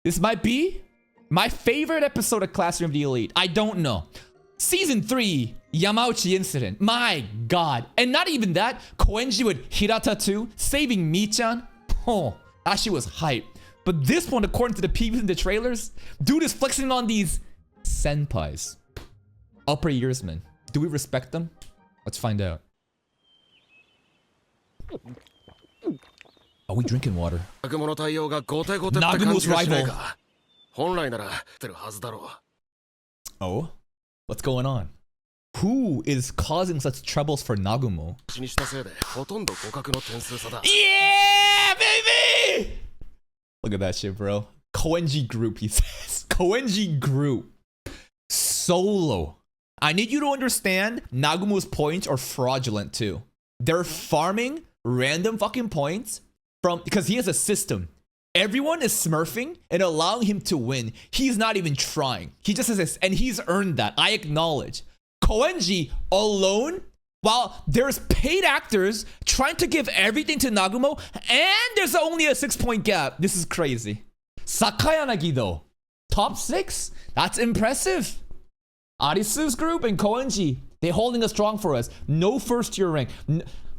This might be my favorite episode of Classroom of the Elite. I don't know. Season 3, Yamauchi incident. My god. And not even that, Koenji with Hirata too, saving Mi-chan. Oh, that shit was hype. But this one, according to the previews in the trailers, dude is flexing on these senpais. Upper yearsmen. Do we respect them? Let's find out. Are we drinking water? Nagumo's rival. Oh? What's going on? Who is causing such troubles for Nagumo? Yeah, baby! Look at that shit, bro. KOENJI group, he says. KOENJI group. Solo. I need you to understand Nagumo's points are fraudulent too. They're farming random fucking points from because he has a system. Everyone is smurfing and allowing him to win. He's not even trying. He just has this, and he's earned that. I acknowledge. KOENJI alone, while there's paid actors trying to give everything to Nagumo, and there's only a 6-point gap. This is crazy. Sakayanagi though, top 6. That's impressive. Arisu's group and KOENJI, they holding us strong for us. No first year rank.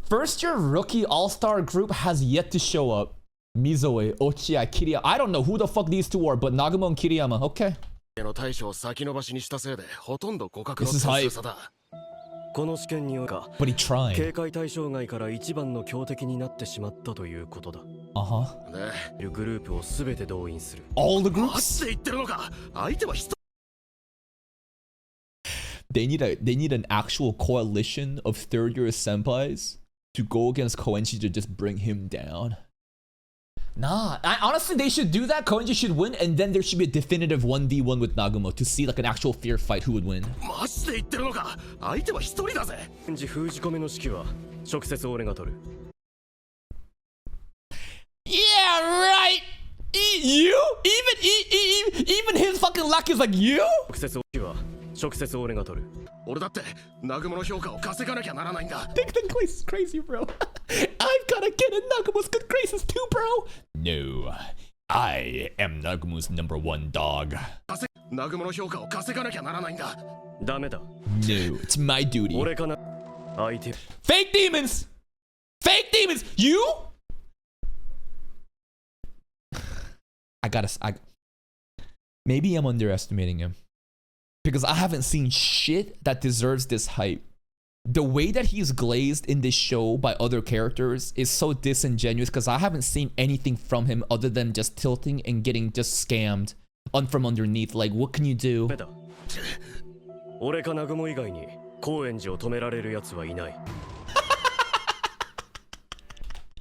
First year rookie all-star group has yet to show up. Mizoe, Ochiai, Kiriyama. I don't know who the fuck these two are, but Nagumo and Kiriyama. Okay. This is hype. But he tried. All the groups? They need an actual coalition of third-year senpais to go against KOENJI to just bring him down. Nah, honestly, they should do that. KOENJI should win, and then there should be a definitive 1v1 with Nagumo to see like an actual fair fight who would win. Yeah, right. You? Even his fucking luck is like you? Think Glaze is crazy, bro. I've gotta get in Nagumo's good graces too, bro. No, I am Nagumo's #1 dog. No, it's my duty. Fake demons! Fake demons! You? Maybe I'm underestimating him. Because I haven't seen shit that deserves this hype. The way that he's glazed in this show by other characters is so disingenuous because I haven't seen anything from him other than just tilting and getting just scammed from underneath. Like, what can you do?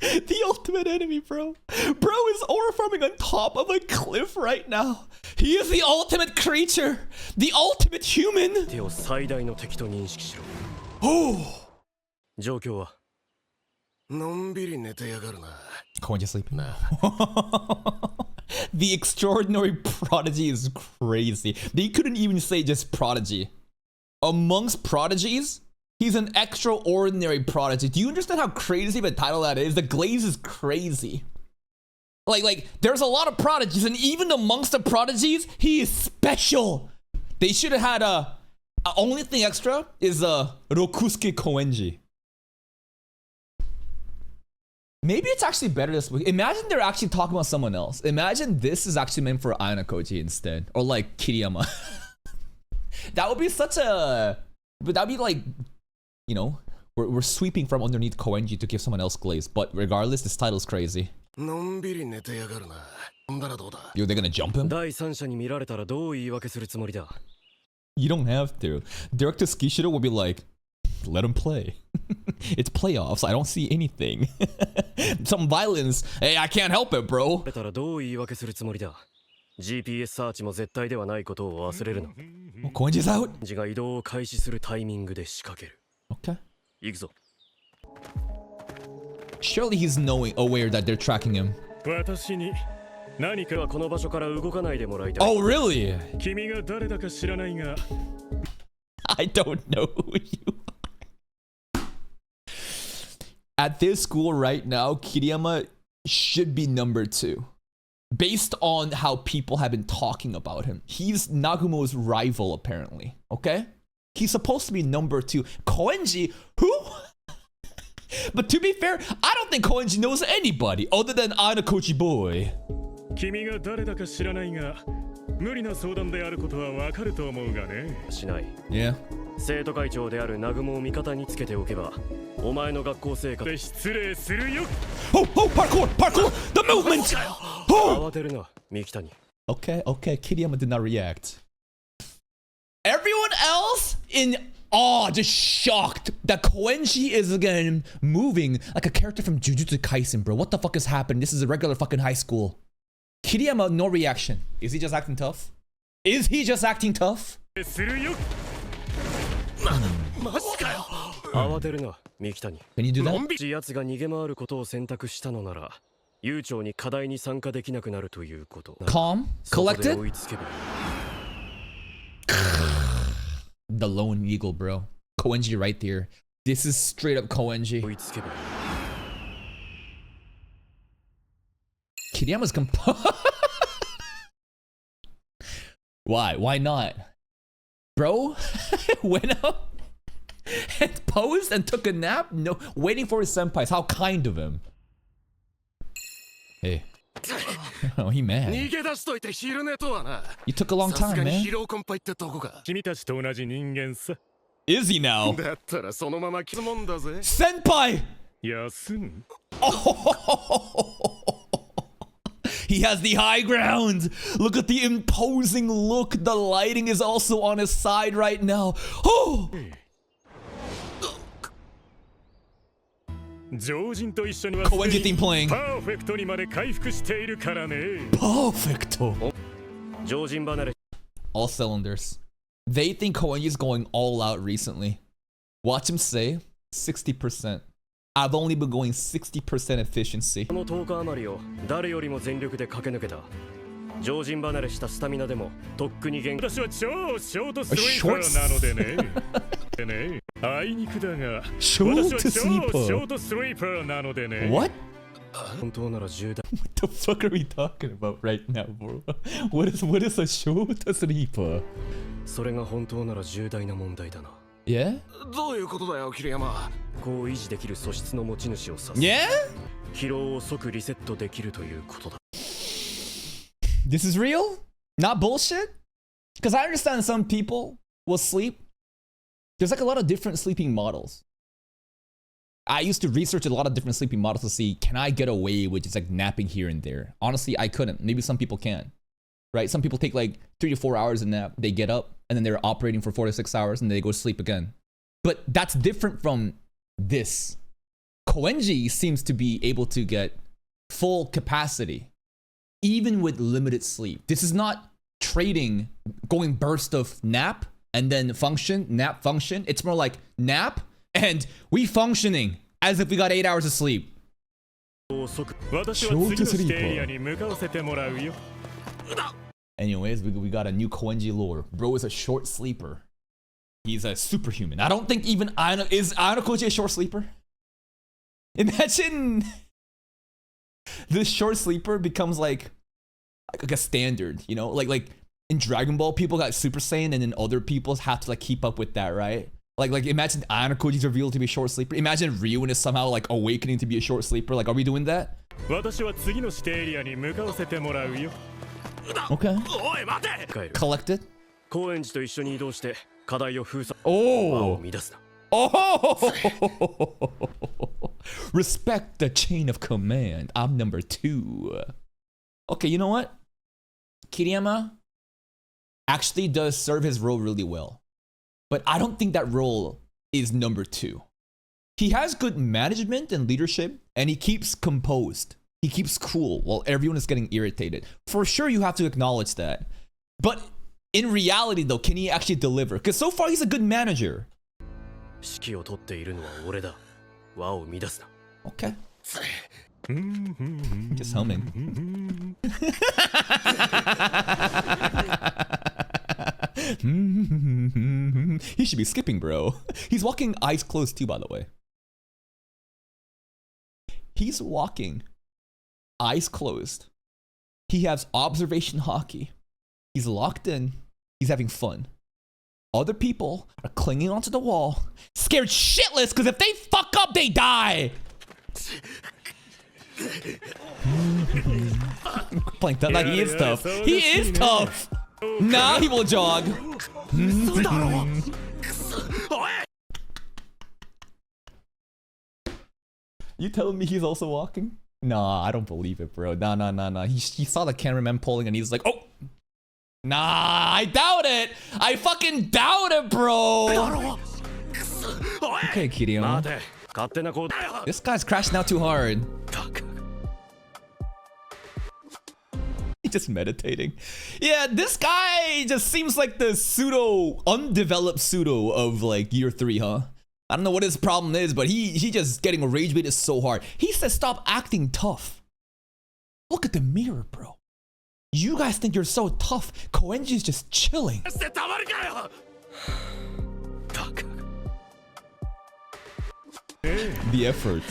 The ultimate enemy, bro. Bro is aura farming on top of a cliff right now. He is the ultimate creature. The ultimate human. Oh. KOENJI sleeping? The extraordinary prodigy is crazy. They couldn't even say just prodigy. Amongst prodigies, he's an extraordinary prodigy. Do you understand how crazy of a title that is? The glaze is crazy. Like, there's a lot of prodigies, and even amongst the prodigies, he is special. They should have had only thing extra is Rokusuke KOENJI. Maybe it's actually better this week. Imagine they're actually talking about someone else. Imagine this is actually meant for Ayana Koji instead, or like Kiriyama. That would be such a. But that'd be like, you know, we're sweeping from underneath KOENJI to give someone else glaze. But regardless, this title's crazy. Yo, they're gonna jump him? You don't have to. Director Skishiro will be like, let him play. It's playoffs. I don't see anything. Some violence. Hey, I can't help it, bro. KOENJI's out? Okay. Surely he's aware that they're tracking him. Oh, really? I don't know who you are. At this school right now, Kiriyama should be #2. based on how people have been talking about him, he's Nagumo's rival apparently. Okay, he's supposed to be number 2. KOENJI, who? But to be fair, I don't think KOENJI knows anybody other than I'm a Kochi boy. 君が誰だか知らないが、無理な相談であることはわかると思うがね。しない。Yeah. 生徒会長である南雲を味方につけておけば、お前の学校生活で失礼するよ。Oh, parkour, parkour, the movement. Oh. 慌てるな、三木谷。Okay, Kiriyama did not react. Everyone else in awe, just shocked that KOENJI is again moving like a character from Jujutsu Kaisen, bro. What the fuck is happening? This is a regular fucking high school. Kiriyama, no reaction. Is he just acting tough? Is he just acting tough? マジかよ。慌てるな、三木谷。Can you do that? 奴が逃げ回ることを選択したのなら、悠長に課題に参加できなくなるということ。Calm, collected. 追いつけば The lone eagle, bro. KOENJI right there. This is straight up KOENJI. 追いつけば Kiriyama's Why? Why not? Bro went up and posed and took a nap? No, waiting for his senpais. How kind of him. Hey. Oh, he mad. You took a long time, man. 君たちと同じ人間さ。 Is he now? だったらそのまま来るもんだぜ。 Senpai! 休む He has the high ground. Look at the imposing look. The lighting is also on his side right now. Oh! 常人と一緒には KOENJI theme playing. パーフェクトにまで回復しているからね。 Perfect. 常人離れ All cylinders. They think KOENJI is going all out recently. Watch him say 60%. I've only been going 60% efficiency. この10日余りを誰よりも全力で駆け抜けた。常人離れしたスタミナでもとっくに限界。私は超ショートスリーパーなのでね。でね、あいにくだが、ショートスリーパー。私は超ショートスリーパーなのでね。What? 本当なら重大。 What the fuck are we talking about right now, bro? What is a short sleeper? それが本当なら重大な問題だな。Yeah? どういうことだよ、桐山。こう維持できる素質の持ち主を指す。Yeah? 疲労を即リセットできるということだ。 This is real? Not bullshit? Because I understand some people will sleep. There's like a lot of different sleeping models. I used to research a lot of different sleeping models to see, can I get away with just like napping here and there? Honestly, I couldn't. Maybe some people can, right? Some people take like 3 to 4 hours a nap. They get up and then they're operating for 4 to 6 hours and they go to sleep again. But that's different from this. KOENJI seems to be able to get full capacity, even with limited sleep. This is not trading, going burst of nap and then function, nap, function. It's more like nap and we functioning as if we got 8 hours of sleep. Anyways, we got a new KOENJI lore. Bro is a short sleeper. He's a superhuman. I don't think even is Ayano Koji a short sleeper? Imagine this short sleeper becomes like a standard, you know? Like in Dragon Ball, people got Super Saiyan and then other people have to like keep up with that, right? Like imagine Ayano Koji's revealed to be a short sleeper. Imagine Ryuen is somehow like awakening to be a short sleeper. Like, are we doing that? Okay. Collected. 高円寺と一緒に移動して課題を封鎖。Oh. 乱すな。 Oh. Respect the chain of command. I'm number 2. Okay, you know what? Kiriyama actually does serve his role really well. But I don't think that role is number 2. He has good management and leadership, and he keeps composed. He keeps cool while everyone is getting irritated. For sure, you have to acknowledge that. But in reality, though, can he actually deliver? Because so far, he's a good manager. 指揮を取っているのは俺だ。輪を乱すな。Okay. Just humming. He should be skipping, bro. He's walking eyes closed too, by the way. He's walking eyes closed. He has observation hockey. He's locked in. He's having fun. Other people are clinging onto the wall, scared shitless because if they fuck up, they die. Playing tough. Like, he is tough. He is tough. Now he will jog. You telling me he's also walking? Nah, I don't believe it, bro. Nah. He saw the cameraman pulling and he's like, oh. Nah, I doubt it. I fucking doubt it, bro. Okay, Kiriyama. This guy's crashing out too hard. He's just meditating. Yeah, this guy just seems like the undeveloped pseudo of like year 3, huh? I don't know what his problem is, but he just getting rage baited so hard. He says stop acting tough. Look at the mirror, bro. You guys think you're so tough. Koenji's just chilling. The effort.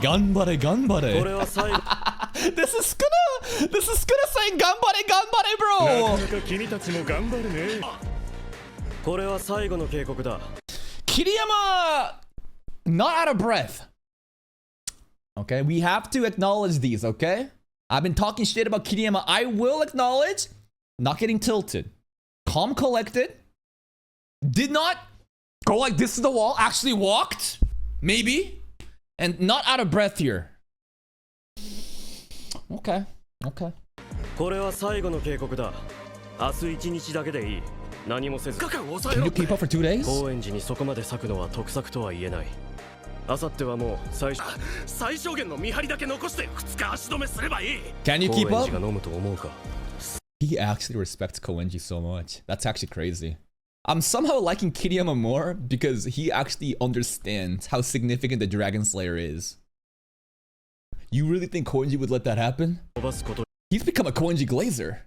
Ganbare, ganbare. This is gonna say ganbare, ganbare, bro. Kiriyama, not out of breath. Okay, we have to acknowledge these, okay? I've been talking shit about Kiriyama. I will acknowledge not getting tilted. Calm, collected. Did not go like this to the wall. Actually walked. Maybe. And not out of breath here. Okay. Okay. Can you keep up for 2 days? Can you keep up? He actually respects Koenji so much. That's actually crazy. I'm somehow liking Kiriyama more because he actually understands how significant the Dragon Slayer is. You really think Koenji would let that happen? He's become a Koenji glazer.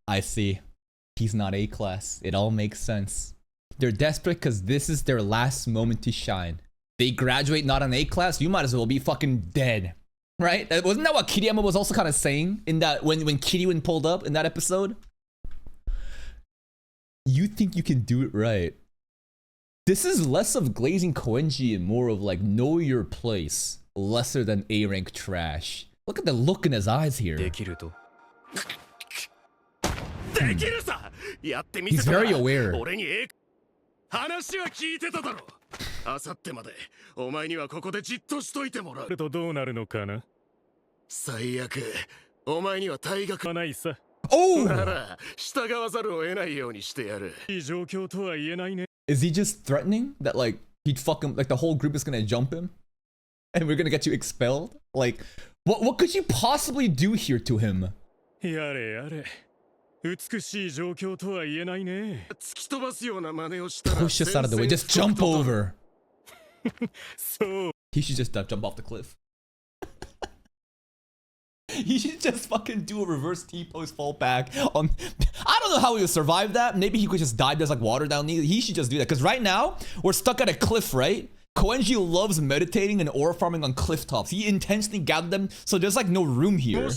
I see. He's not A class. It all makes sense. They're desperate because this is their last moment to shine. They graduate not an A class, you might as well be fucking dead. Right? Wasn't that what Kiriyama was also kind of saying in that when Kiryu pulled up in that episode? You think you can do it right. This is less of glazing Koenji and more of like know your place. Lesser than A rank trash. Look at the look in his eyes here. He's very aware. Oh! Is he just threatening that like he'd fuck him, like the whole group is gonna jump him? And we're gonna get you expelled? Like, what could you possibly do here to him? Push us out of the way, just jump over. He should just jump off the cliff. He should just fucking do a reverse T-pose fall back on. I don't know how he would survive that. Maybe he could just dive. There's like water down there. He should just do that. Because right now, we're stuck at a cliff, right? Koenji loves meditating and ore farming on cliff tops. He intentionally gathered them, so there's like no room here. Oh,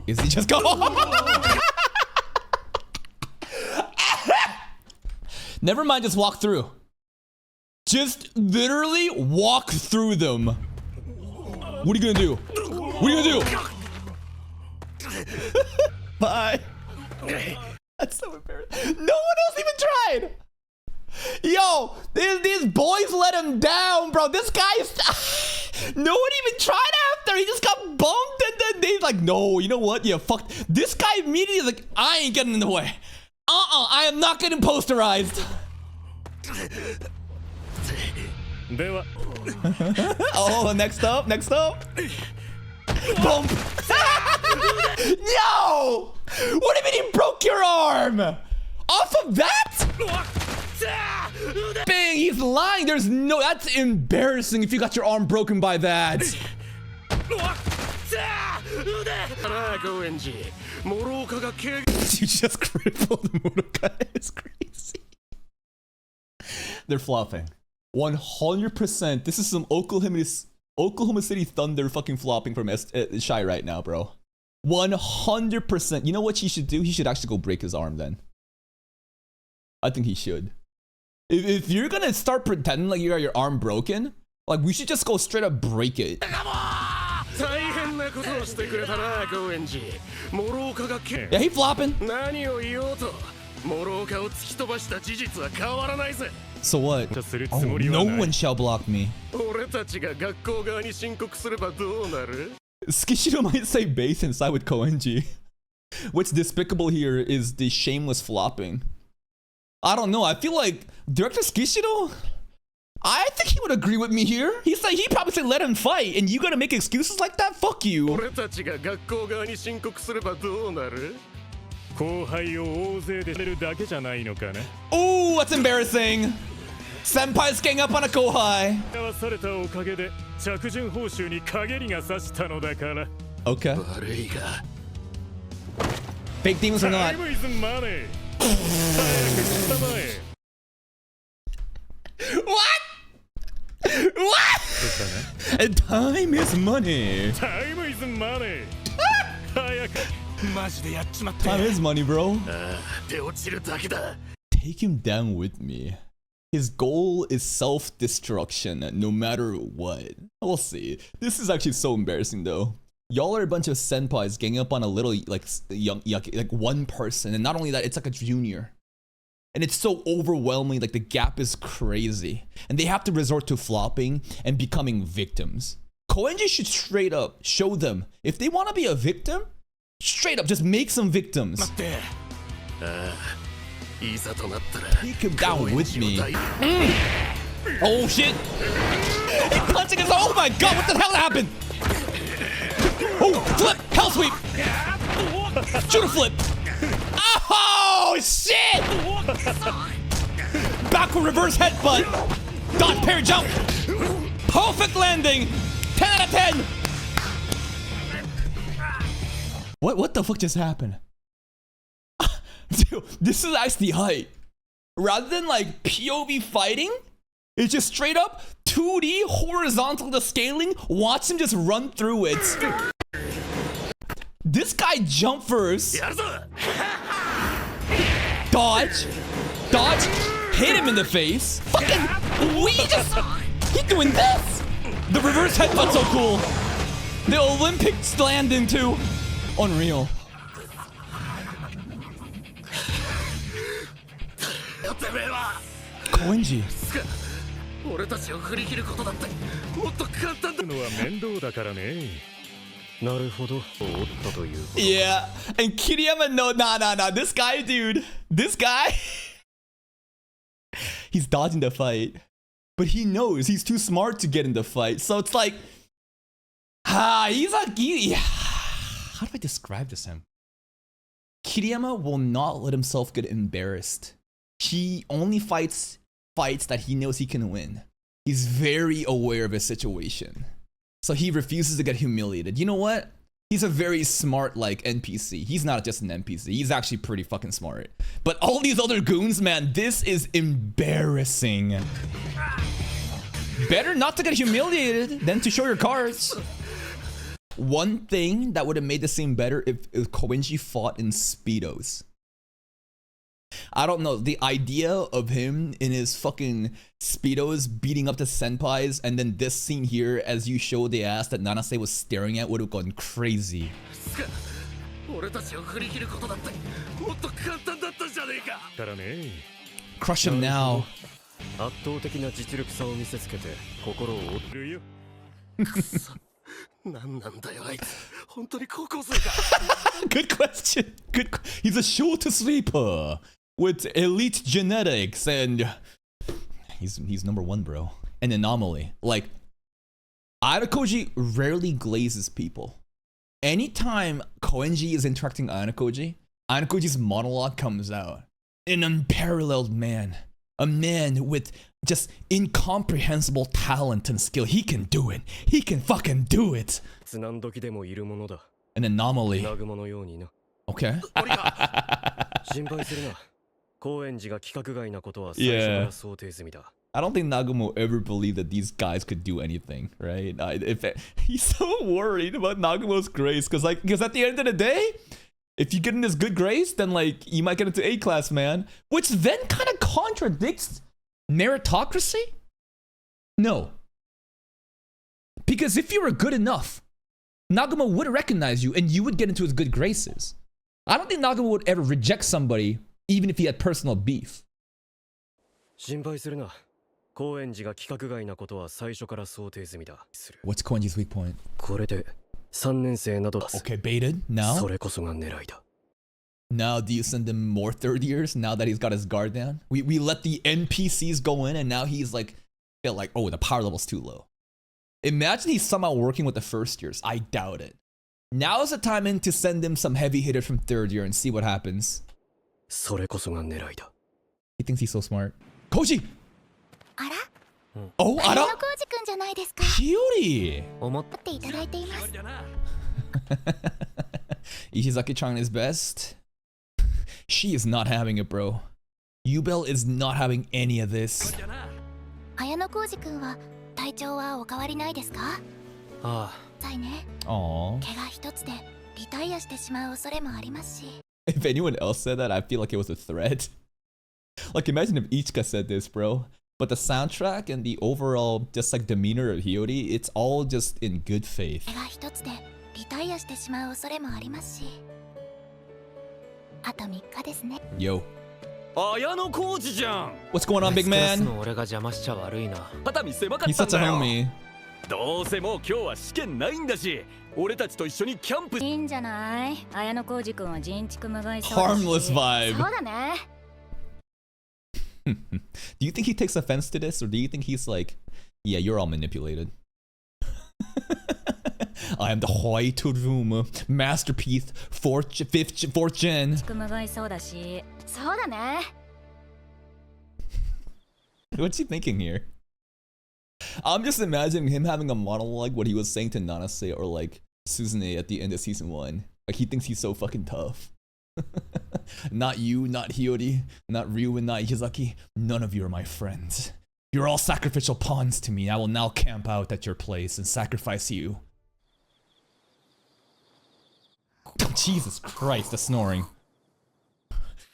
is he just going? Never mind, just walk through. Just literally walk through them. What are you gonna do? What are you gonna do? Bye. That's so embarrassing. No one else even tried. Yo, these boys let him down, bro. This guy is... No one even tried after. He just got bumped and then they's like, no, you know what? Yeah, fuck. This guy immediately is like, I ain't getting in the way. I am not getting posterized. Oh, next up. Bump. No! What do you mean he broke your arm? Off of that? Bang, he's lying. There's no, that's embarrassing if you got your arm broken by that. You just crippled Moroka. It's crazy. They're flopping. 100%. This is some Oklahoma City Thunder fucking flopping from Shy right now, bro. 100%. You know what he should do? He should actually go break his arm then. I think he should. If you're gonna start pretending like you got your arm broken, like we should just go straight up break it. Yeah, he flopping. So what? Oh, no one shall block me. Skishido might say base and side with KOENJI. What's despicable here is the shameless flopping. I don't know. I feel like Director Skishido, I think he would agree with me here. He's like, he probably said let him fight, and you gonna make excuses like that? Fuck you. Oh, that's embarrassing. Senpai's gang up on a Kohai. Okay. Fake demons or not? What? What? And time is money. Time is money. Time is money, bro. Take him down with me. His goal is self-destruction, no matter what. We'll see. This is actually so embarrassing, though. Y'all are a bunch of senpais ganging up on a little, like, like one person. And not only that, it's like a junior. And it's so overwhelming, like the gap is crazy. And they have to resort to flopping and becoming victims. KOENJI should straight up show them, if they want to be a victim, straight up just make some victims. Take him down with me. Oh shit! He's punching his, oh my god, what the hell happened? Oh, flip! Hell sweep! Shoot a flip! Oh shit! Backward reverse headbutt! Dodge parry jump! Perfect landing! 10 out of 10! What the fuck just happened? Dude, this is actually hype. Rather than like POV fighting, it's just straight up 2D horizontal to scaling. Watch him just run through it. This guy jump first. Dodge. Dodge. Hit him in the face. Fucking, he's doing this. The reverse headbutt's so cool. The Olympics landing too. Unreal. KOENJI. Yeah, and Kiriyama, nah. This guy, dude. This guy. He's dodging the fight. But he knows he's too smart to get in the fight. So it's like, he's like, how do I describe this him? Kiriyama will not let himself get embarrassed. He only fights that he knows he can win. He's very aware of his situation. So he refuses to get humiliated. You know what? He's a very smart, like, NPC. He's not just an NPC. He's actually pretty fucking smart. But all these other goons, man, this is embarrassing. Better not to get humiliated than to show your cards. One thing that would have made the scene better if KOENJI fought in Speedos. I don't know, the idea of him in his fucking Speedos beating up the senpais, and then this scene here as you show the ass that Nanase was staring at would have gone crazy. Crush him now. Good question. He's a short sleeper with elite genetics, and he's #1, bro. An anomaly. Like, Ayanokoji rarely glazes people. Anytime KOENJI is interacting Ayanokoji, Ayanokoji's monologue comes out. An unparalleled man A man with just incomprehensible talent and skill. He can do it. He can fucking do it. 何時でもいるものだ。 An anomaly. 南雲のようにな。 Okay. 心配するな。高円寺が規格外なことは最初から想定済みだ。I don't think Nagumo ever believed that these guys could do anything, right? He's so worried about Nagumo's grades, because at the end of the day, if you get in this good grades, then like you might get into A class, man, which then kind of contradicts meritocracy. No, because if you were good enough, Nagumo would recognize you and you would get into his good graces. I don't think Nagumo would ever reject somebody, even if he had personal beef. 心配するな。高円寺が規格外なことは最初から想定済みだ。 What's KOENJI's weak point? これで3年生など Okay, baited. Now? それこそが狙いだ。 Now do you send him more third years now that he's got his guard down? We let the NPCs go in and now he's like, feel like, oh, the power level's too low. Imagine he's somehow working with the first years. I doubt it. Now is the time in to send him some heavy hitters from third year and see what happens. それこそが狙いだ。 He thinks he's so smart. Koji! あら、 Oh, 綾 Ara? 野浩二くんじゃないですか。 Hiyori! 思っ待っていただいています。 Ishizaki trying his best. She is not having it, bro. Yubel is not having any of this. 綾野浩二くんは体調はお変わりないですか。あさいね。 Aww. 怪我一つでリタイアしてしまう恐れもありますし。 If anyone else said that, I feel like it was a threat. Like, imagine if Ichika said this, bro. But the soundtrack and the overall, just like demeanor of Hiyori, it's all just in good faith. 怪我一つでリタイアしてしまう恐れもありますし。あと3日ですね。 Yo. 綾野浩二じゃん。 What's going on, big クラス man? の俺が邪魔しちゃ悪いな。肩身狭か He's ったん such a だよ。 homie. どうせもう今日は試験ないんだし、俺たちと一緒にキャンプ。いいんじゃない。綾野浩二君は人畜無害そうだし。 Harmless vibe. そうだね。Do you think he takes offense to this, or do you think he's like, yeah, you're all manipulated? I am the Hoitoruma masterpiece, fourth gen. 人畜無害そうだし。そうだね。 What's he thinking here? I'm just imagining him having a monologue what he was saying to Nanase or like Suzune at the end of season 1. Like he thinks he's so fucking tough. Not you, not Hiyori, not Ryu, and not Ishizaki. None of you are my friends. You're all sacrificial pawns to me. I will now camp out at your place and sacrifice you. Jesus Christ, the snoring.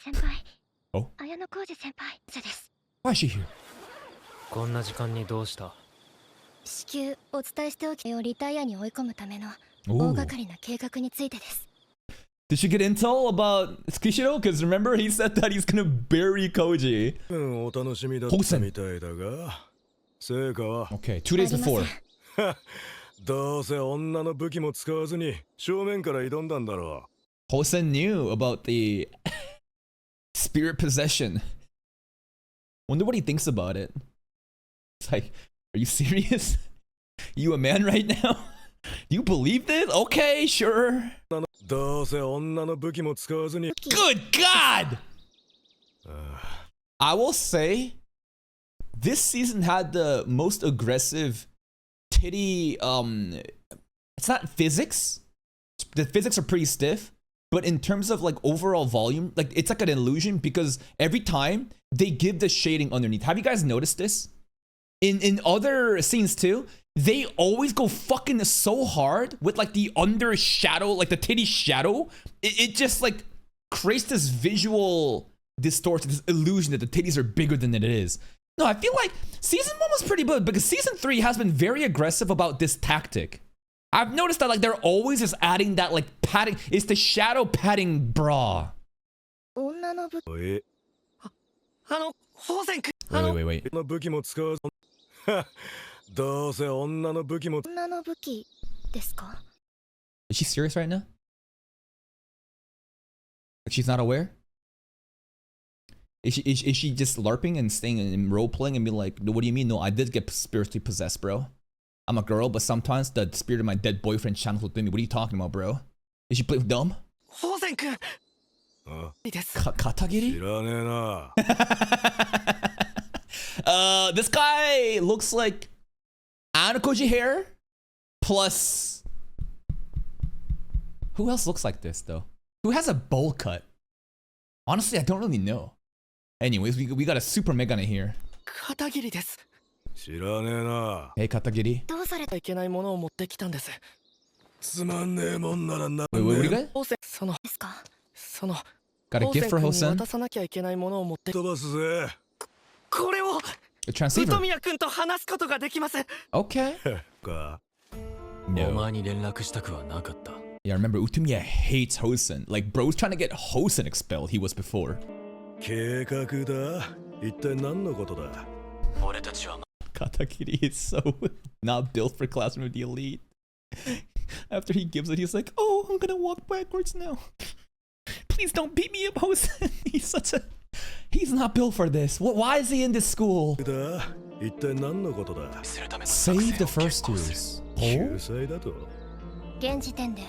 先輩。お綾野浩二先輩。そうです。 Why is she here? こんな時間にどうした？至急お伝えしておきをリタイアに追い込むための Ooh. 大掛かりな計画についてです。 Did you get intel about Kishiro? Because remember, he said that he's gonna bury Koji. お楽しみだったみたいだが、成果は Okay, 2 days before. どうせ女の武器も使わずに正面から挑んだんだろう。 Hosen knew about the spirit possession. Wonder what he thinks about it. It's like, are you serious? You a man right now? Do you believe this? Okay, sure. どうせ女の武器も使わずに。 Good God! I will say, this season had the most aggressive titty, it's not physics. The physics are pretty stiff. But in terms of like overall volume, like it's like an illusion because every time they give the shading underneath. Have you guys noticed this? In other scenes too, they always go fucking so hard with like the under shadow, like the titty shadow. It just like creates this visual distortion, this illusion that the titties are bigger than it is. No, I feel like season 1 was pretty good because season 3 has been very aggressive about this tactic. I've noticed that like they're always just adding that like padding. It's the shadow padding bra. 女の武器。おい、宝仙君。 Wait. の武器も使わず。どうせ女の武器も。女の武器ですか。 Is she serious right now? Like she's not aware? Is she just LARPing and staying and role playing and be like, what do you mean? No, I did get spiritually possessed, bro. I'm a girl, but sometimes the spirit of my dead boyfriend channels within me. What are you talking about, bro? Is she playing dumb? 宝仙君。あ、いいです。知 Katagiri? らねえな。This guy looks like Koji hair plus. Who else looks like this though? Who has a bowl cut? Honestly, I don't really know. Anyways, we got a super Megane here. 片桐です。知らねえな。 Hey, Katagiri. どうされたいけないものを持ってきたんです。つまんねえもんならな。 Wait, what do you got? ホセン、そのですか？ Got a ホセ gift ン for 君に Hosen? 渡さなきゃいけないものを持って。飛ばすぜ。これを A 宇 transceiver. 都宮君と話すことができます。 Okay. か。お No. 前に連絡したくはなかった。 Yeah, remember, Utamiya hates Hosen. Like, bro's trying to get Hosen expelled. He was before. 計画だ。一体何のことだ。俺たちは Katakiri is so not built for Classroom of the Elite. After he gives it, he's like, oh, I'm gonna walk backwards now. Please don't beat me up, Hosen. He's not built for this. Why is he in this school? だ。一体何のことだ。するための Save the first years. 救 Oh? 済だと。現時点で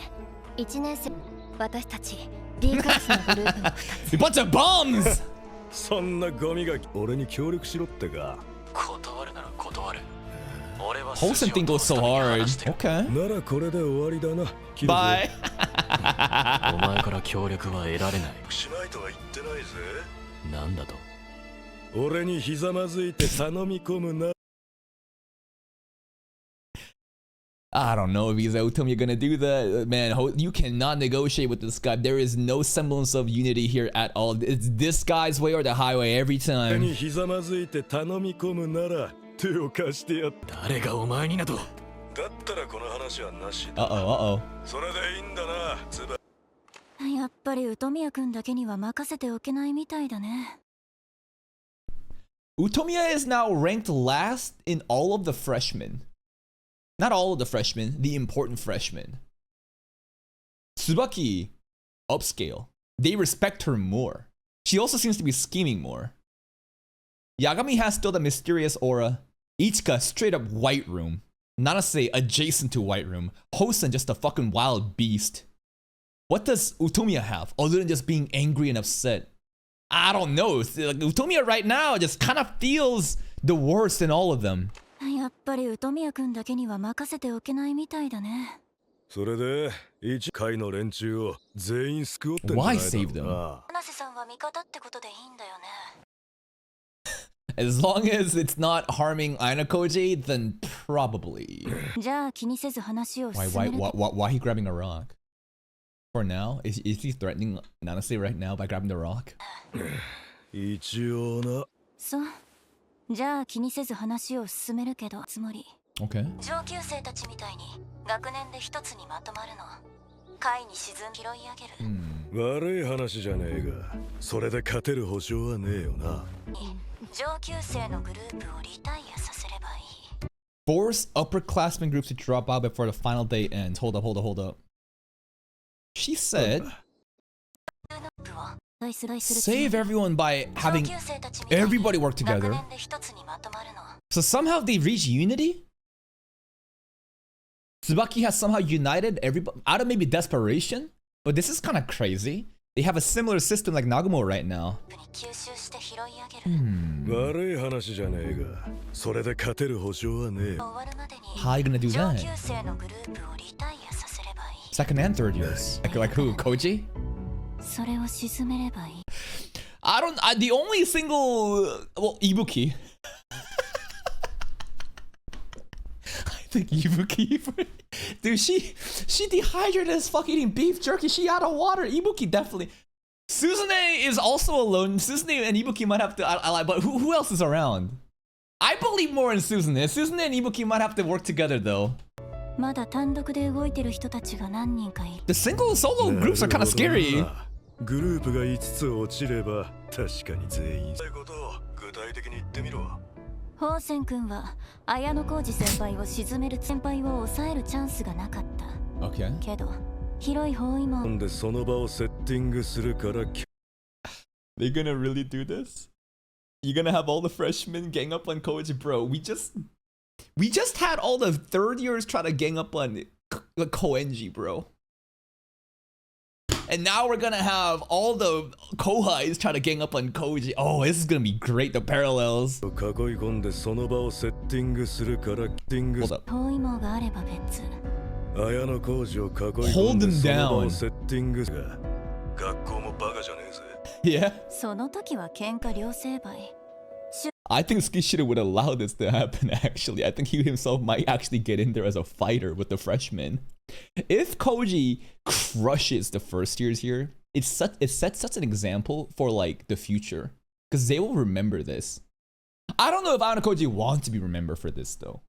1年生私たち B クラスのグループが A bunch of bombs! そんなゴミが俺に協力しろってか。断るなら断る。俺は Hosen thing goes so hard. Okay. ならこれで終わりだな。 Bye. お前から協力は得られない。しないとは言ってないぜ。なんだと。俺にひざまずいて頼み込むな。 I don't know if he's Utamiya gonna do that. Man, you cannot negotiate with this guy. There is no semblance of unity here at all. It's this guy's way or the highway every 俺 time. にひざまずいて頼み込むなら手を貸してやっ。誰がお前になど。だったらこの話はなし Uh だ。 oh, uh oh. それでいいんだな。つば。やっぱり宇都宮くんだけには任せておけないみたいだね。 Utamiya is now ranked last in all of the freshmen. Not all of the freshmen, the important freshmen. Tsubaki, upscale. They respect her more. She also seems to be scheming more. Yagami has still the mysterious aura. Ichika, straight up white room. Nanase, adjacent to white room. Hosen, just a fucking wild beast. What does Utamiya have, other than just being angry and upset? I don't know. It's like Utamiya right now just kind of feels the worst in all of them. やっぱり宇都宮くんだけには任せておけないみたいだね。それで一回の連中を全員救おうってんじゃない Why だ save them? ろうな。七瀬さんは味方ってことでいいんだよね。 As long as it's not harming Ainakoji, then probably. じゃあ気にせず話を進める。 Why he grabbing the rock? For now? Is he threatening Nanase right now by grabbing the rock? 一応な。そう。じゃあ気にせず話を進めるけど、つもり。 Okay. 上級生たちみたいに学年で一つにまとまるの。会に沈ん拾い上げる。悪い話じゃねえが、それで勝てる保証はねえよな。上級生のグループをリタイアさせればいい。 Force upperclassmen groups to drop out before the final day ends. Hold up. She said, save everyone by having everybody work together. So somehow they reach unity? Tsubaki has somehow united everybody out of maybe desperation? But this is kind of crazy. They have a similar system like Nagumo right now. 悪い話じゃねえが、それで勝てる保証はねえ。 How are you gonna do that? Second and third years. Like who? Koji? それを沈めればいい。 The only single, well, Ibuki. I think Ibuki, dude, she dehydrated as fuck eating beef jerky. She out of water. Ibuki definitely. Suzune is also alone. Suzune and Ibuki might have to, but who else is around? I believe more in Suzune. Suzune and Ibuki might have to work together though. まだ単独で動いてる人たちが何人かいる。 The single solo groups are kind of scary. グループが5つ落ちれば確かに全員。そういうことを具体的に言ってみろ。ホーセン君は綾野浩二先輩を沈める先輩を抑えるチャンスがなかった。 Okay. けど広い方位も。なんでその場をセッティングするから。 They're gonna really do this? You're gonna have all the freshmen gang up on KOJI, bro. We just had all the third years try to gang up on KOENJI, bro. And now we're gonna have all the Kohais try to gang up on Koji. Oh, this is gonna be great, the parallels. 囲い込んでその場をセッティングするからティング Hold up. 包囲網があれば別。綾野浩二を囲い Hold 込んで him その場 down. をセッティングする学校もバカじゃねえぜ Yeah. その時は喧嘩両成敗。 I think Skishida would allow this to happen, actually. I think he himself might actually get in there as a fighter with the freshmen. If Koji crushes the first years here, it sets such an example for like the future. Because they will remember this. I don't know if Ayano Koji want to be remembered for this though.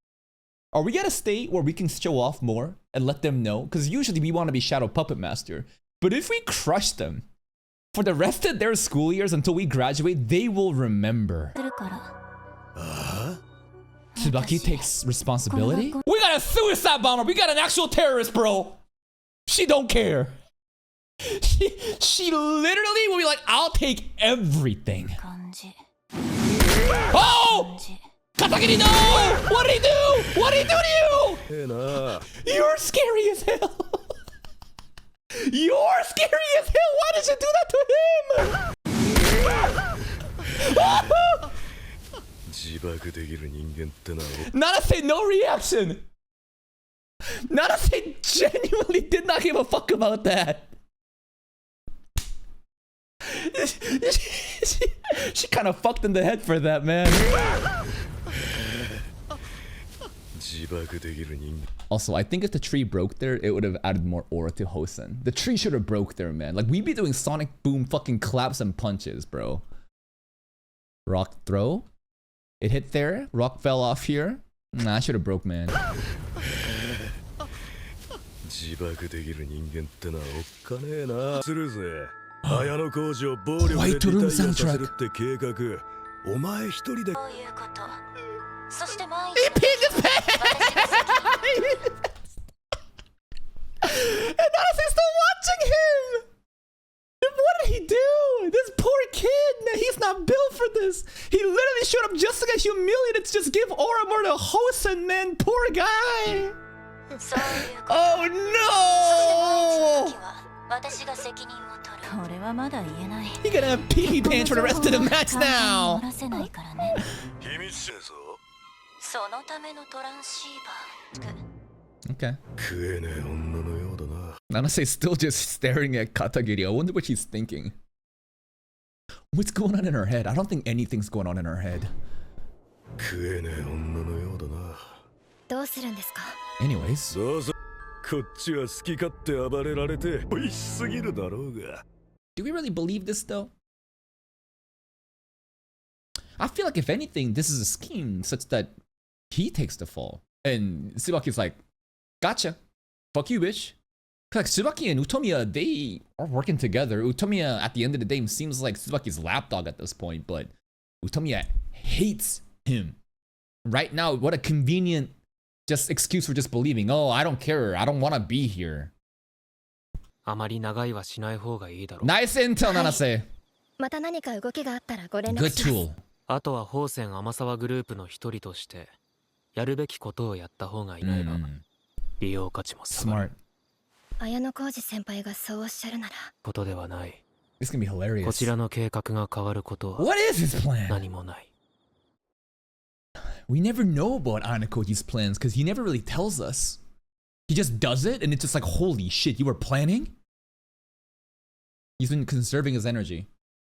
Are we at a state where we can show off more and let them know? Because usually we want to be Shadow Puppet Master. But if we crush them, for the rest of their school years until we graduate, they will remember. するから。 Tsubaki takes responsibility? We got a suicide bomber! We got an actual terrorist, bro! She don't care. She literally will be like, I'll take everything. 感じ。 Oh! 感じ。 Katagiri, no! What did he do? What did he do to ええな you? You're scary as hell. You're scary as hell. Why did you do that to him? 自爆できる人間ってのは Nanase, no reaction. Nanase genuinely did not give a fuck about that. She kind of fucked in the head for that, man. 自爆できる人間 Also, I think if the tree broke there, it would have added more aura to Hosen. The tree should have broke there, man. Like, we'd be doing sonic boom fucking claps and punches, bro. Rock throw. It hit there. Rock fell off here. Nah, I should have broke, man. 自爆できる人間ってのはおっかねえなするぜ綾野浩二を暴力でリタイアさせるって計画お前一人でこういうこと。そして毎 He peed his pants! And Nanase's still watching him! What did he do? This poor kid, man, he's not built for this. He literally showed up just to get humiliated to just give aura more to Hosen, man. Poor guy. そういうこと。 Oh 時 no! は私が責任を取る。俺はまだ言えない。 He gonna have pee pants for the rest of the match 完全に終 now. わらせないからね。秘密者ぞそのためのトランシーバー。 Okay. 食えねえ女のようだな Nanase's still just staring at Katagiri. I wonder what she's thinking. What's going on in her head? I don't think anything's going on in her head. 食えねえ女のようだなどうするんですか？ Anyways. どうぞこっちは好き勝手暴れられて美味しすぎるだろうが Do we really believe this though? I feel like if anything, this is a scheme such that he takes the fall. And Tsubaki's like, gotcha. Fuck you, bitch. 'Cause like Tsubaki and Utomiya, they are working together. Utomiya, at the end of the day, seems like Tsubaki's lapdog at this point, but Utomiya hates him. Right now, what a convenient just excuse for just believing, oh, I don't care. I don't want to be here. あまり長いはしない方がいいだろう。 Nice intel, Nanase. また何か動きがあったらご連絡 Good します。 tool. あとは宝泉天沢グループの一人としてやるべきことをやった方がいないが、利用価値も下がる Smart. 綾野浩二先輩がそうおっしゃるなら、ことではない。 This is gonna be こ hilarious. ちらの計画が変わることは What is his plan? 何もない。 We never know about Anakoji's plans because he never really tells us. He just does it and it's just like, holy shit, you were planning? He's been conserving his energy.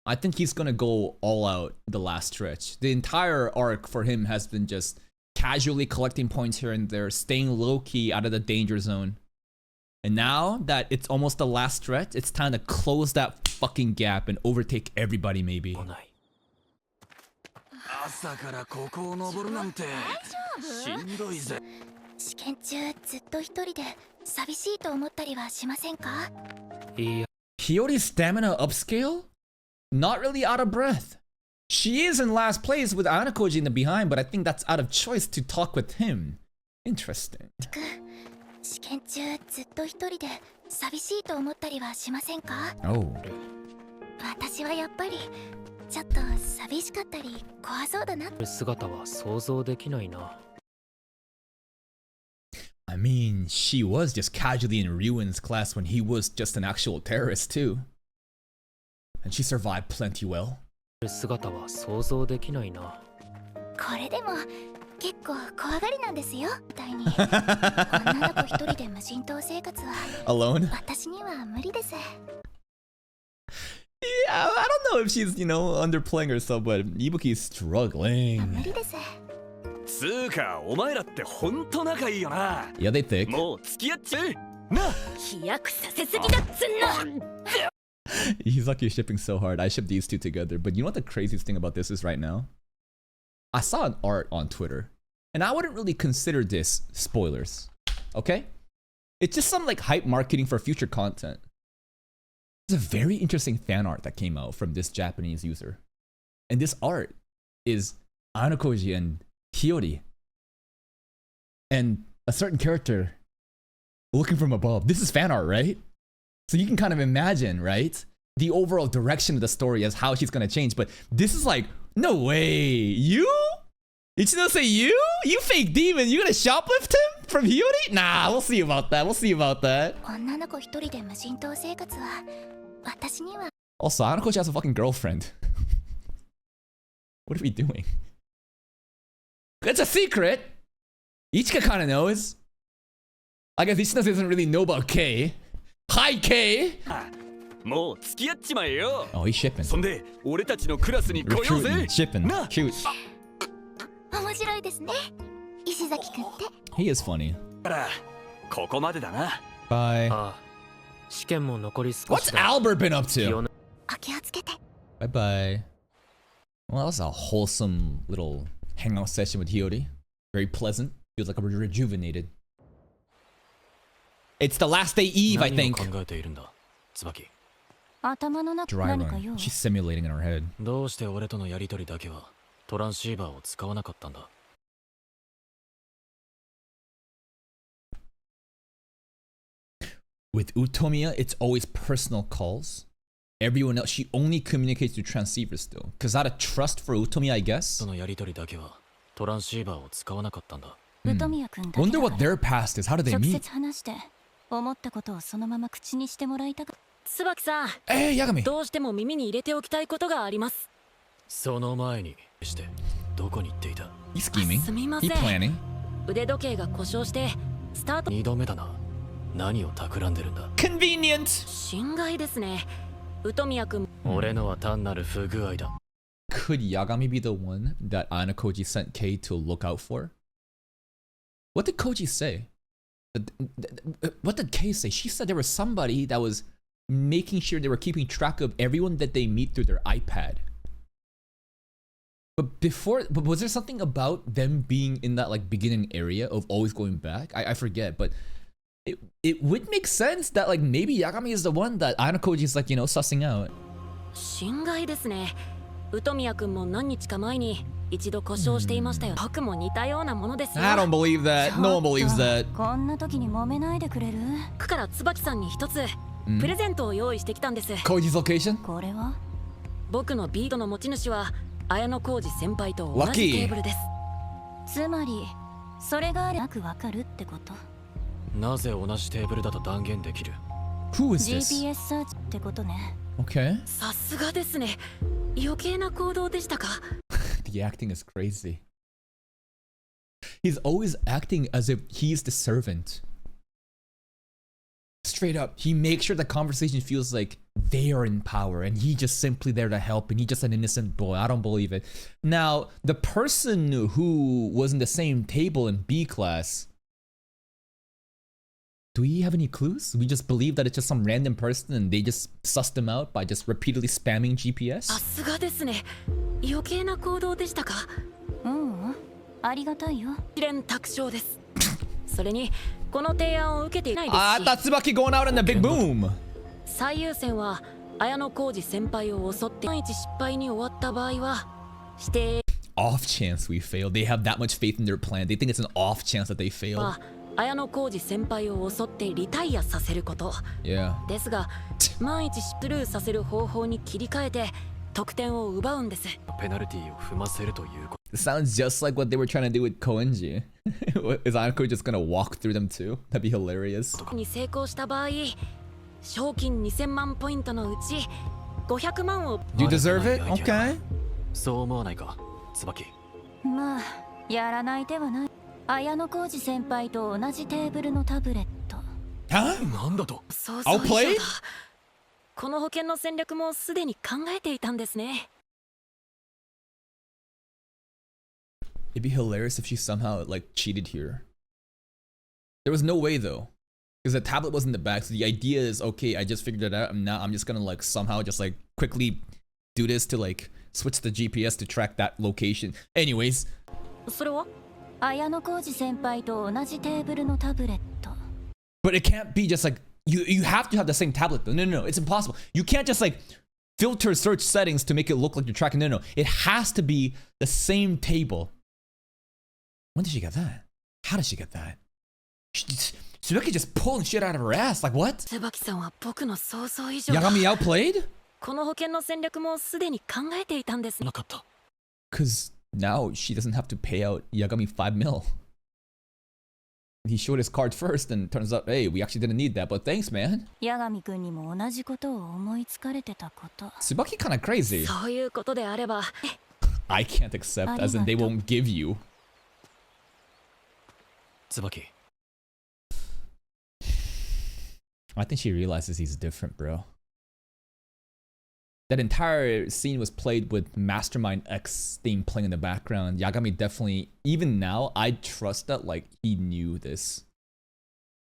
I think he's gonna go all out the last stretch. The entire arc for him has been just casually collecting points here and there, staying low-key out of the danger zone. And now that it's almost the last stretch, it's time to close that fucking gap and overtake everybody maybe. もない。朝からここを登るなんてしんどいぜ試験中ずっと一人で寂しいと思ったりはしませんか？いいや、 Hiyori's stamina upscale? Not really out of breath. She is in last place with Anakoji in the behind, but I think that's out of choice to talk with him. Interesting. 試験中ずっと一人で寂しいと思ったりはしませんか？ Oh. 私はやっぱりちょっと寂しかったり怖そうだな。姿は想像できないな。I mean, she was just casually in Ryuin's class when he was just an actual terrorist too. And she survived plenty well. 姿は想像できないな。これでも結構怖がりなんですよみたいに女の子一人で無人島生活は Alone? 私には無理です。 Yeah, I don't know if she's, you know, underplaying herself, but Ibuki's struggling. 無理です。つうかお前らってほんと仲いいよな。 Yeah, they thick. もう付き合っちゃえな。飛躍させすぎだっつんの。 He's like, you're shipping so hard. I ship these two together. But you know what the craziest thing about this is right now? I saw an art on Twitter, and I wouldn't really consider this spoilers. Okay? It's just some like hype marketing for future content. There's a very interesting fan art that came out from this Japanese user. And this art is Ayano Koji and Hiyori. And a certain character looking from above. This is fan art, right? So you can kind of imagine, right? The overall direction of the story as how she's gonna change. But this is like, no way. You? Ichino say you? You fake demon. You gonna shoplift him from Hiyori? Nah, we'll see about that. We'll see about that. 女の子一人で無人島生活は私には Also, Ayano Koji has a fucking girlfriend. What are we doing? It's a secret. Ichika kind of knows. I guess Ichino doesn't really know about K. Hi, K. もう付き合っちまえよ。 Oh, he's shipping. そんで俺たちのクラスに来ようぜ。 Recruiting, shipping. な。 Cute. 面白いですね。石崎くんって He is funny. からここまでだな。 Bye. ああ、試験も残り少 What's しだ。 Albert been up 気を to? 抜お気をつけて。 Bye bye. Well, that was a wholesome little hangout session with Hiyori. Very pleasant. Feels like we're rejuvenated. It's the last day Eve, I 何を think. 考えているんだ、椿。頭の中 Dry 何か run. 用？ She's simulating in her head. どうして俺とのやりとりだけはトランシーバーを使わなかったんだ。 With Utomiya, it's always personal calls. Everyone else, she only communicates through transceivers still. Cause out of trust for Utomiya, I guess. とのやりとりだけはトランシーバーを使わなかったんだ。宇都宮くんだけ Wonder だ what から their past is. How did they 直 meet? 接話して思ったことをそのまま口にしてもらいたく。椿さん、 Hey, Yagami. どうしても耳に入れておきたいことがあります。その前にしてどこに行っていた。 He's scheming. すみませ He's ん。 planning. 腕時計が故障してスタート。 2度目だな。何を企んでるんだ。 Convenient. 心外ですね。宇都宮くん。俺のは単なる不具合だ。 Could Yagami be the one that Ayano Koji sent K to look out for? What did Koji say? What did K say? She said there was somebody that was making sure they were keeping track of everyone that they meet through their iPad. But was there something about them being in that like beginning area of always going back? I forget, but it would make sense that like maybe Yagami is the one that Ayano Koji is like, you know, sussing out. 心外ですね。宇都宮くんも何日か前に一度故障していましたよ。僕も似たようなものですよ。 I don't believe that. No one believes that. こんな時に揉めないでくれる？僕から椿さんに一つプレゼントを用意してきたんです。 Koji's location? これは僕のビートの持ち主は綾野浩二先輩と同じ Lucky. テーブルです。つまりそれがあれなくわかるってこと。なぜ同じテーブルだと断言できる。 Who is this? GPS サーチってことね。 Okay. さすがですね。余計な行動でしたか。The acting is crazy. He's always acting as if he's the servant. Straight up, he makes sure the conversation feels like they are in power and he's just simply there to help and he's just an innocent boy. I don't believe it. Now, the person who was in the same table in B class, do we have any clues? We just believe that it's just some random person and they just sussed them out by just repeatedly spamming さ GPS? すがですね。余計な行動でしたか。ありがたいよ。試練卓勝です。それにこの提案を受けていないですし。I thought Tsubaki going out in a big boom. 最優先は綾野浩二先輩を襲って万一失敗に終わった場合は指定 Off chance we fail. They have that much faith in their plan. They think it's an off chance that they fail. は綾野浩二先輩を襲ってリタイアさせること。 Yeah. ですが万一スルーさせる方法に切り替えて得点を奪うんです。ペナルティを踏ませるということ。 It sounds just like what they were trying to do with KOENJI. Is Anako just gonna walk through them too? That'd be hilarious. に成功した場合、賞金2000万ポイントのうち500万を Do you deserve it? Okay. そう思わないか、椿。まあやらない手はない。綾小路先輩と同じテーブルのタブレット。Huh? なんだと。想 I'll 像以 play? 上だ。この保険の戦略もすでに考えていたんですね。It'd be hilarious if she somehow like cheated here. There was no way though, because the tablet was in the back. So the idea is, okay, I just figured it out. And now I'm just gonna like somehow just like quickly do this to like switch the GPS to track that location. Anyways, それは綾小路先輩と同じテーブルのタブレット。 but it can't be just like you have to have the same tablet though. No, it's impossible. You can't just like filter search settings to make it look like you're tracking. No, it has to be the same table. When did she get that? How did she get that? Tsubuki just pulling shit out of her ass. Like what? 椿さんは僕の想像以上だ。 Yagami outplayed? この保険の戦略もすでに考えていたんですね。なかった。 Because now she doesn't have to pay out Yagami 5 mil. He showed his card first and turns out, hey, we actually didn't need that, but thanks, man. 八神君にも同じことを思いつかれてたこと。 Tsubaki kind of crazy. そういうことであれば、 I can't accept, as in they won't give you. 椿。 I think she realizes he's different, bro. That entire scene was played with Mastermind X theme playing in the background. Yagami definitely, even now, I trust that like he knew this.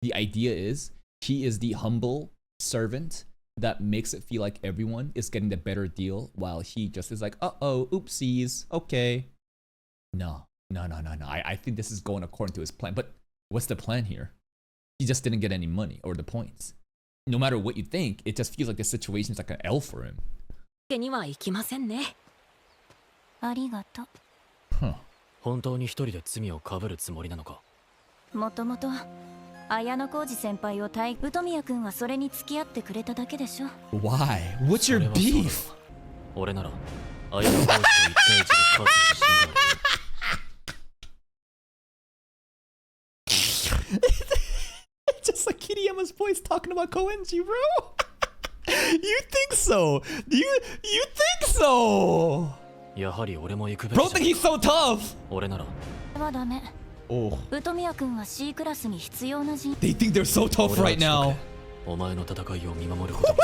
The idea is he is the humble servant that makes it feel like everyone is getting the better deal while he just is like, uh-oh, oopsies, okay. No. I think this is going according to his plan. But what's the plan here? He just didn't get any money or the points. No matter what you think, it just feels like the situation is like an L for him. には行きませんね。ありがとHuh. 本当に一人で罪をかぶるつもりなのか。う。もともと綾小路先輩を宇都宮君はそれに付き合ってくれただけでしょ。 Why? What's your それはそうだわ beef? 俺なら綾野コーチと一対一で勝つ自信がある。Just like Kiriyama's voice talking about KOENJI, bro. You think so? You think so? やはり俺も行くべき Bro じゃ think he's so tough. 俺ならそれはダメ。 Oh, 宇都宮君は C クラスに必要な人。 they think they're so tough 俺は right 近 now. くでお前の戦いを見守ることに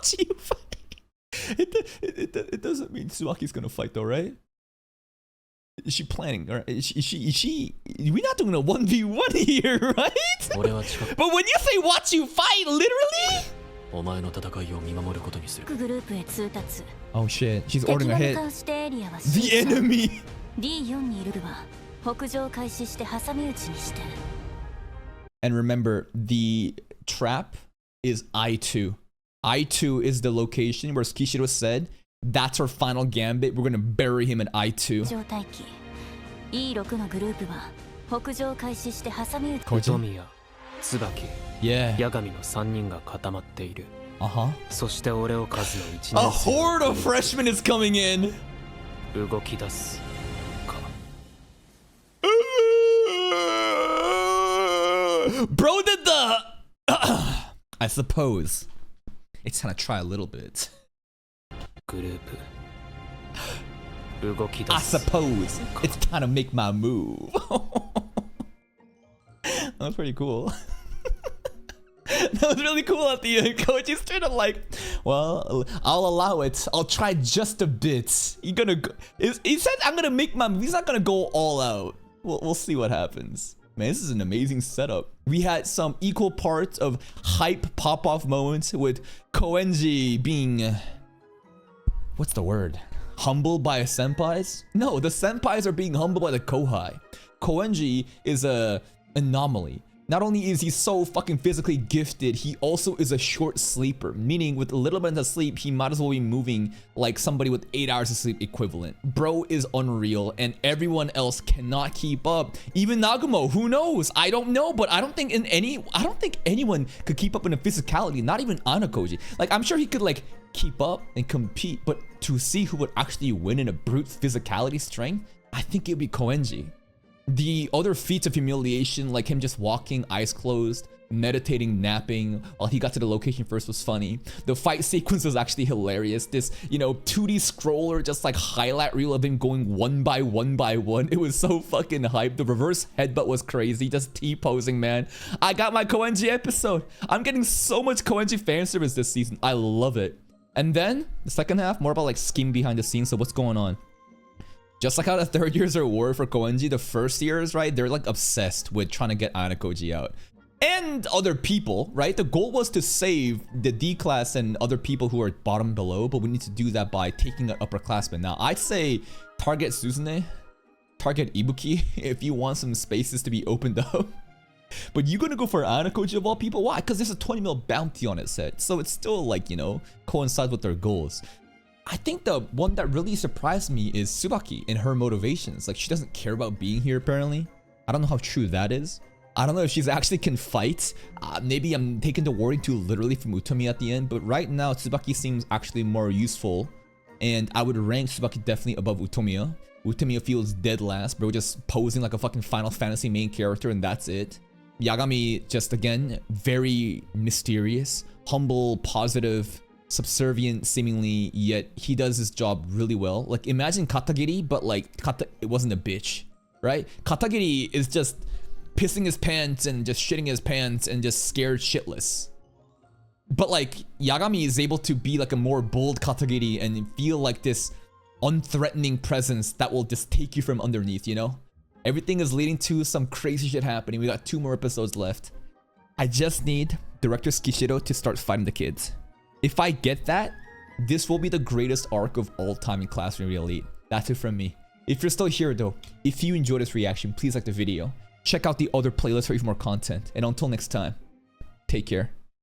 する。 Watch you fight. It doesn't mean Tsuaki's gonna fight though, right? Is she planning? Or is she? We're not doing a 1v1 here, right? 俺は近く But when you say watch you fight, literally? お前の戦いを見守ることにする。グループへ通達。 Oh shit, she's 敵 ordering が a 向 hit. かう指定エリアは The C 3。 enemy. D4 にいるは北上開始して挟み撃ちにして。 And remember, the trap is I2. I2 is the location where Kishiro said, that's our final gambit. We're gonna bury him in I2. 状態機 E6 のグループは北上開始して挟み撃ち。宇都宮、椿、 Yeah. 八神の3人が固まっている。 Uh-huh. そして俺を数の1 A 年生 horde of freshmen is coming in. 動き出すか。 Bro did the... I suppose. It's gonna try a little bit. グループ動き出 I す。 suppose. It's kind of make my move. That was pretty cool. That was really cool at the end. Coach is straight up like, well, I'll allow it. I'll try just a bit. He said I'm gonna make my move. He's not gonna go all out. We'll see what happens. Man, this is an amazing setup. We had some equal parts of hype pop-off moments with KOENJI being... what's the word? Humbled by his senpais? No, the senpais are being humbled by the kohai. KOENJI is a anomaly. Not only is he so fucking physically gifted, he also is a short sleeper. Meaning with a little bit of sleep, he might as well be moving like somebody with 8 hours of sleep equivalent. Bro is unreal and everyone else cannot keep up. Even Nagumo, who knows? I don't know, but I don't think anyone could keep up in a physicality, not even Anakoji. Like I'm sure he could like keep up and compete, but to see who would actually win in a brute physicality strength, I think it'd be KOENJI. The other feats of humiliation, like him just walking, eyes closed, meditating, napping while he got to the location first, was funny. The fight sequence was actually hilarious. This, you know, 2D scroller, just like highlight reel of him going one by one by one. It was so fucking hype. The reverse headbutt was crazy. Just T-posing, man. I got my KOENJI episode. I'm getting so much KOENJI fan service this season. I love it. And then the second half, more about like scheme behind the scenes. So what's going on? Just like how the third years are war for KOENJI, the first years, right? They're like obsessed with trying to get Ayano Koji out. And other people, right? The goal was to save the D class and other people who are bottom below, but we need to do that by taking an upperclassman. Now, I'd say target Suzune, target Ibuki if you want some spaces to be opened up. But you're gonna go for Ayano Koji of all people? Why? Because there's a 20 mil bounty on it set. So it's still like, you know, coincides with their goals. I think the one that really surprised me is Tsubaki and her motivations. Like, she doesn't care about being here apparently. I don't know how true that is. I don't know if she's actually can fight. Maybe I'm taking the wording too literally from Utami at the end, but right now Tsubaki seems actually more useful, and I would rank Tsubaki definitely above Utamiya. Utamiya feels dead last, bro, just posing like a fucking Final Fantasy main character and that's it. Yagami, just again, very mysterious, humble, positive, subservient seemingly, yet he does his job really well. Like, imagine Katagiri, but like it wasn't a bitch, right? Katagiri is just pissing his pants and just shitting his pants and just scared shitless. But like, Yagami is able to be like a more bold Katagiri and feel like this unthreatening presence that will just take you from underneath, you know? Everything is leading to some crazy shit happening. We got 2 more episodes left. I just need Director Skishiro to start fighting the kids. If I get that, this will be the greatest arc of all time in Classroom Elite. That's it from me. If you're still here though, if you enjoyed this reaction, please like the video. Check out the other playlist for even more content. And until next time, take care.